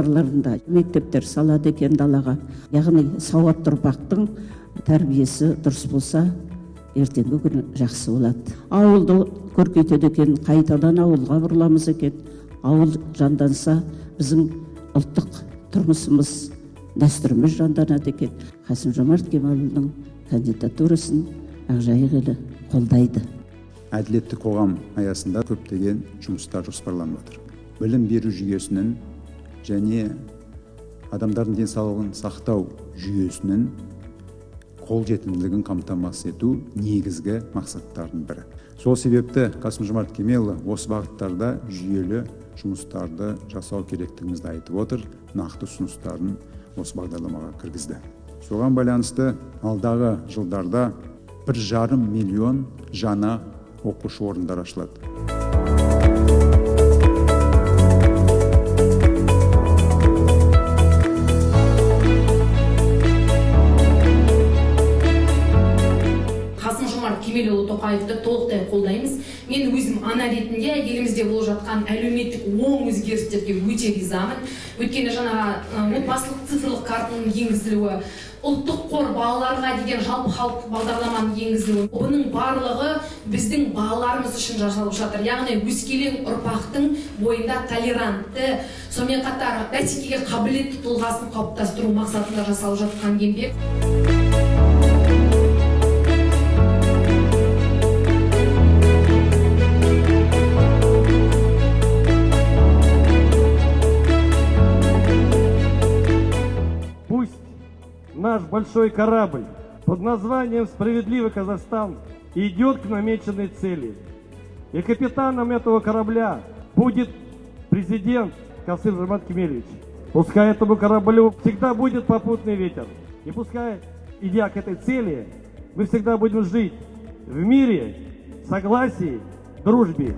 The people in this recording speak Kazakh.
жоспарларында мектептер салады екен далаға. Яғни сауатты ұрпақтың тәрбиесі дұрыс болса, ертеңгі күні жақсы болады. Ауылды көркейтеді екен, қайтадан ауылға бұрыламыз екен. Ауыл жанданса, біздің ұлттық тұрмысымыз, дәстүріміз жанданады екен. Қасым-Жомарт Кемелұлының кандидатурасын Ақжайық елі қолдайды. Әділетті қоғам аясында көптеген жұмыстар жоспарланып отыр. Білім беру жүйесінің және адамдардың денсаулығын сақтау жүйесінің қолжетімділігін қамтамасыз ету негізгі мақсаттардың бірі. Сол себепті Қасым-Жомарт Кемелұлы осы бағыттарда жүйелі жұмыстарды жасау керектігімізді айтып отыр, нақты ұсыныстарын осы бағдарламаға кіргізді. Соған байланысты алдағы жылдарда 1,5 миллион жаңа оқушы орындар ашылады. Қасым-Жомарт Кемелұлы Тоқаевты толықтай қолдаймыз. Мен өзім ана ретінде елімізде болып жатқан әлеуметтік оң өзгерістерге өте ризамын. Өйткені жаңа отбасылық цифрлық картаның енгізілуі, ұлттық қор балаларға деген жалпы халық бағдарламаның енгізілуі, бұның барлығы біздің балаларымыз үшін жасалып жатыр. Яғни өскелең ұрпақтың бойында толерантты, сонымен қатар бәсекеге қабілетті тұлғасын қалыптастыру мақсатында жасалып жатқан еңбек. Наш большой корабль под названием «Справедливый Казахстан» идет к намеченной цели. И капитаном этого корабля будет президент Касым-Жомарт Кемелевич. Пускай этому кораблю всегда будет попутный ветер. И пускай, идя к этой цели, мы всегда будем жить в мире, согласии, дружбе.